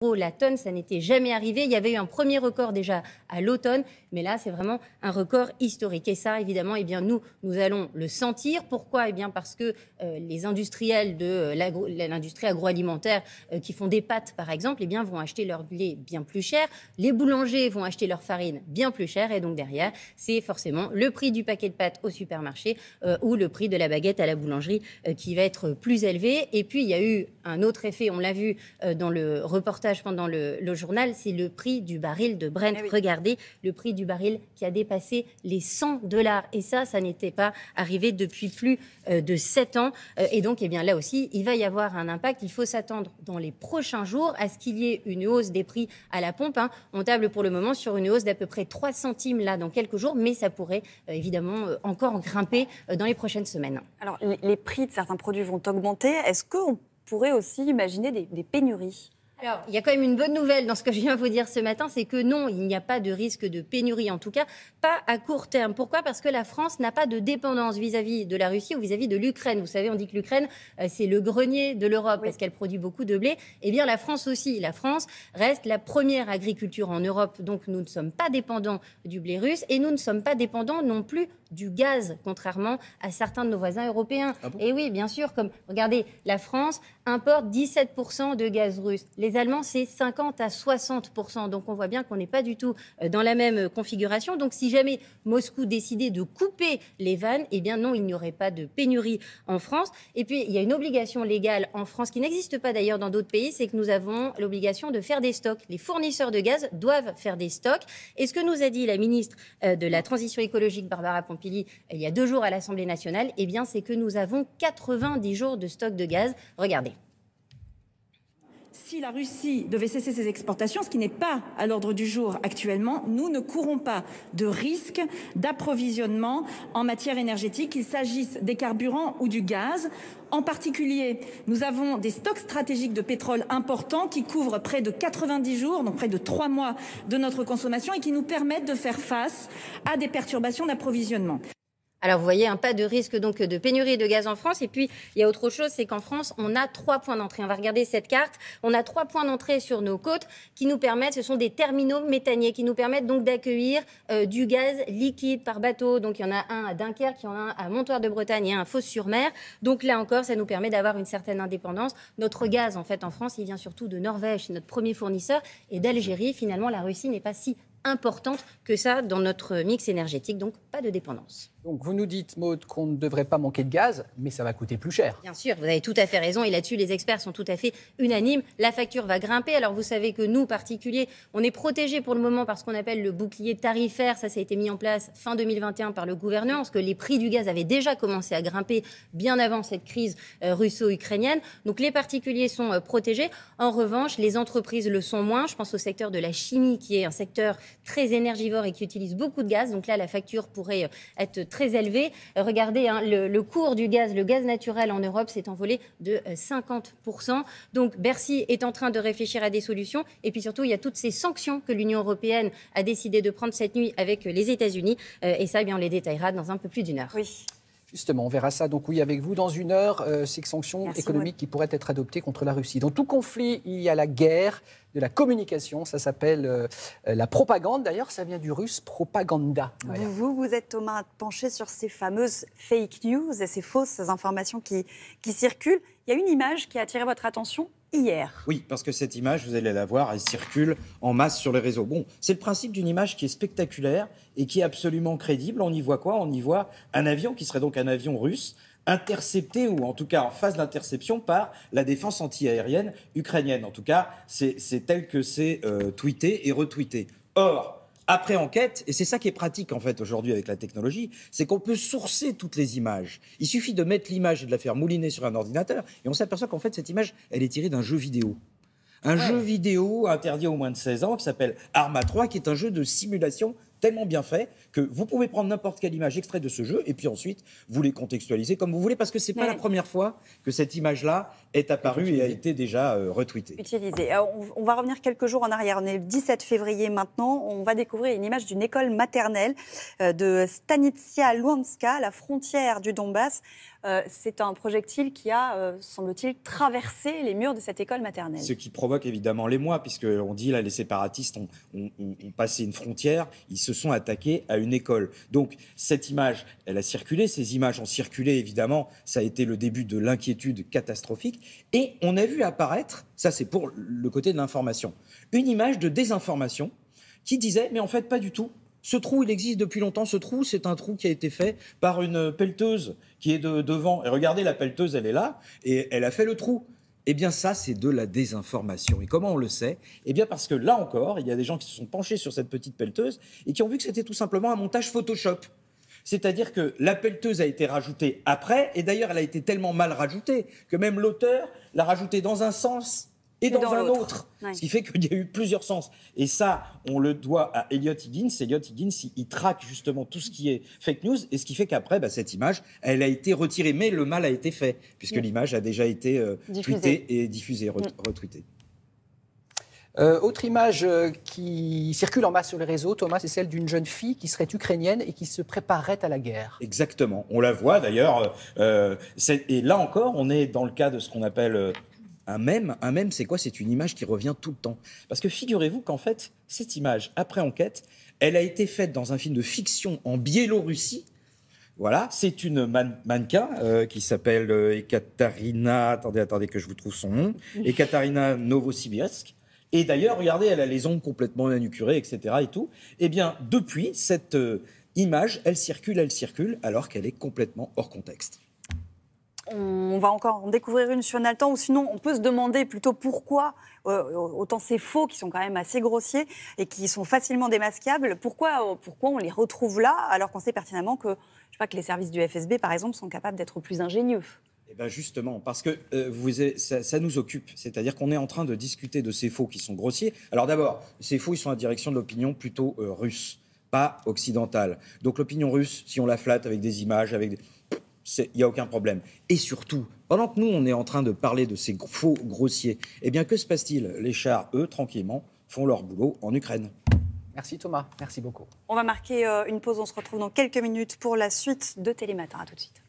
la tonne, ça n'était jamais arrivé. Il y avait eu un premier record déjà à l'automne, mais là, c'est vraiment un record historique. Et ça, évidemment, nous allons le sentir. Pourquoi ? Parce que les industriels de l'industrie agroalimentaire qui font des pâtes, par exemple, vont acheter leur blé bien plus cher. Les boulangers vont acheter leur farine bien plus cher. Et donc derrière, c'est forcément le prix du paquet de pâtes au supermarché ou le prix de la baguette à la boulangerie qui va être plus élevé. Et puis, il y a eu un autre effet, on l'a vu dans le reportage pendant le journal, c'est le prix du baril de Brent. Oui. Regardez, le prix du baril qui a dépassé les $100. Et ça n'était pas arrivé depuis plus de 7 ans. Et donc, là aussi, il va y avoir un impact. Il faut s'attendre dans les prochains jours à ce qu'il y ait une hausse des prix à la pompe. On table pour le moment sur une hausse d'à peu près 3 centimes là dans quelques jours, mais ça pourrait évidemment encore grimper dans les prochaines semaines. Alors, les prix de certains produits vont augmenter. Est-ce qu'on pourrait aussi imaginer des pénuries ? Alors, il y a quand même une bonne nouvelle dans ce que je viens de vous dire ce matin, c'est que non, il n'y a pas de risque de pénurie, en tout cas, pas à court terme. Pourquoi ? Parce que la France n'a pas de dépendance vis-à-vis de la Russie ou vis-à-vis de l'Ukraine. Vous savez, on dit que l'Ukraine, c'est le grenier de l'Europe parce qu'elle produit beaucoup de blé. La France aussi. La France reste la première agriculture en Europe, donc nous ne sommes pas dépendants du blé russe et nous ne sommes pas dépendants non plus du gaz, contrairement à certains de nos voisins européens. Ah bon ? Et oui, bien sûr, regardez, la France importe 17% de gaz russe. Les Allemands, c'est 50 à 60%. Donc, on voit bien qu'on n'est pas du tout dans la même configuration. Donc, si jamais Moscou décidait de couper les vannes, non, il n'y aurait pas de pénurie en France. Et puis, il y a une obligation légale en France qui n'existe pas d'ailleurs dans d'autres pays, c'est que nous avons l'obligation de faire des stocks. Les fournisseurs de gaz doivent faire des stocks. Et ce que nous a dit la ministre de la Transition écologique, Barbara Pompili, il y a 2 jours à l'Assemblée nationale, c'est que nous avons 90 jours de stock de gaz. Regardez. Si la Russie devait cesser ses exportations, ce qui n'est pas à l'ordre du jour actuellement, nous ne courons pas de risque d'approvisionnement en matière énergétique, qu'il s'agisse des carburants ou du gaz. En particulier, nous avons des stocks stratégiques de pétrole importants qui couvrent près de 90 jours, donc près de 3 mois de notre consommation et qui nous permettent de faire face à des perturbations d'approvisionnement. Alors, vous voyez, pas de risque donc de pénurie de gaz en France. Et puis, il y a autre chose, c'est qu'en France, on a 3 points d'entrée. On va regarder cette carte. On a 3 points d'entrée sur nos côtes qui nous permettent, ce sont des terminaux méthaniers qui nous permettent donc d'accueillir du gaz liquide par bateau. Donc, il y en a un à Dunkerque, il y en a un à Montoire-de-Bretagne et un à Fos-sur-Mer. Donc, là encore, ça nous permet d'avoir une certaine indépendance. Notre gaz, en fait, en France, il vient surtout de Norvège, c'est notre premier fournisseur, et d'Algérie. Finalement, la Russie n'est pas si importante que ça dans notre mix énergétique, donc pas de dépendance. Donc vous nous dites, Maud, qu'on ne devrait pas manquer de gaz, mais ça va coûter plus cher. Bien sûr, vous avez tout à fait raison, et là-dessus, les experts sont tout à fait unanimes. La facture va grimper. Alors vous savez que nous, particuliers, on est protégés pour le moment par ce qu'on appelle le bouclier tarifaire. Ça a été mis en place fin 2021 par le gouvernement, parce que les prix du gaz avaient déjà commencé à grimper bien avant cette crise russo-ukrainienne. Donc les particuliers sont protégés. En revanche, les entreprises le sont moins. Je pense au secteur de la chimie, qui est un secteur très énergivore et qui utilise beaucoup de gaz. Donc là, la facture pourrait être très élevé. Regardez, le cours du gaz, le gaz naturel en Europe s'est envolé de 50%. Donc Bercy est en train de réfléchir à des solutions. Et puis surtout, il y a toutes ces sanctions que l'Union européenne a décidé de prendre cette nuit avec les États-Unis. Et ça, on les détaillera dans un peu plus d'1 heure. Oui. Justement, on verra ça donc avec vous dans 1 heure, ces sanctions économiques qui pourraient être adoptées contre la Russie. Dans tout conflit, il y a la guerre de la communication, ça s'appelle la propagande. D'ailleurs, ça vient du russe propaganda. Voilà. Vous êtes, Thomas, penché sur ces fameuses fake news et ces fausses informations qui circulent. Il y a une image qui a attiré votre attention hier. Oui, parce que cette image, vous allez la voir, elle circule en masse sur les réseaux. Bon, c'est le principe d'une image qui est spectaculaire et qui est absolument crédible. On y voit quoi ? On y voit un avion qui serait donc un avion russe, intercepté ou en tout cas en phase d'interception par la défense antiaérienne ukrainienne. En tout cas, c'est tel que c'est tweeté et retweeté. Or, après enquête, et c'est ça qui est pratique en fait aujourd'hui avec la technologie, c'est qu'on peut sourcer toutes les images. Il suffit de mettre l'image et de la faire mouliner sur un ordinateur et on s'aperçoit qu'en fait cette image, elle est tirée d'un jeu vidéo. Un jeu vidéo interdit aux moins de 16 ans qui s'appelle Arma 3, qui est un jeu de simulation tellement bien fait que vous pouvez prendre n'importe quelle image extraite de ce jeu et puis ensuite vous les contextualisez comme vous voulez parce que c'est pas la première fois que cette image-là est apparue et a été déjà retweetée. Utilisée. On va revenir quelques jours en arrière. On est le 17 février maintenant. On va découvrir une image d'une école maternelle de Stanitsia Luhanska, à la frontière du Donbass. c'est un projectile qui a, semble-t-il, traversé les murs de cette école maternelle. Ce qui provoque évidemment l'émoi, puisqu'on dit là, les séparatistes ont passé une frontière, ils se sont attaqués à une école. Donc cette image, elle a circulé, ces images ont circulé évidemment, ça a été le début de l'inquiétude catastrophique, et on a vu apparaître, ça c'est pour le côté de l'information, une image de désinformation qui disait, mais en fait pas du tout. Ce trou, il existe depuis longtemps. Ce trou, c'est un trou qui a été fait par une pelleteuse qui est devant. Et regardez, la pelleteuse, elle est là et elle a fait le trou. Eh bien, ça, c'est de la désinformation. Et comment on le sait ? Eh bien, parce que là encore, il y a des gens qui se sont penchés sur cette petite pelleteuse et qui ont vu que c'était tout simplement un montage Photoshop. C'est-à-dire que la pelleteuse a été rajoutée après, et d'ailleurs, elle a été tellement mal rajoutée que même l'auteur l'a rajoutée dans un sens et dans un autre. Ouais. Ce qui fait qu'il y a eu plusieurs sens. Et ça, on le doit à Elliot Higgins. Elliot Higgins, il traque justement tout ce qui est fake news. Et ce qui fait qu'après, cette image, elle a été retirée. Mais le mal a été fait, puisque l'image a déjà été tweetée et diffusée, retweetée. Autre image qui circule en masse sur les réseaux, Thomas, c'est celle d'une jeune fille qui serait ukrainienne et qui se préparerait à la guerre. Exactement. On la voit d'ailleurs. Et là encore, on est dans le cas de ce qu'on appelle... Un mème, c'est quoi ? C'est une image qui revient tout le temps. Parce que figurez-vous qu'en fait, cette image, après enquête, elle a été faite dans un film de fiction en Biélorussie. Voilà, c'est une mannequin qui s'appelle Ekaterina... Attendez que je vous trouve son nom. Ekaterina Novosibirsk. Et d'ailleurs, regardez, elle a les ongles complètement manucurés, etc. et tout. Eh bien, depuis, cette image, elle circule, alors qu'elle est complètement hors contexte. On va encore en découvrir une sur Nathan, ou sinon on peut se demander plutôt pourquoi autant ces faux qui sont quand même assez grossiers et qui sont facilement démasquables, pourquoi on les retrouve là alors qu'on sait pertinemment que, que les services du FSB par exemple sont capables d'être plus ingénieux. Eh bien justement, parce que ça nous occupe, c'est-à-dire qu'on est en train de discuter de ces faux qui sont grossiers. Alors d'abord, ces faux ils sont à la direction de l'opinion plutôt russe, pas occidentale. Donc l'opinion russe, si on la flatte avec des images, il n'y a aucun problème. Et surtout, pendant que nous, on est en train de parler de ces faux grossiers, eh bien, que se passe-t-il ? Les chars, eux, tranquillement, font leur boulot en Ukraine. Merci Thomas, merci beaucoup. On va marquer une pause, on se retrouve dans quelques minutes pour la suite de Télématin. À tout de suite.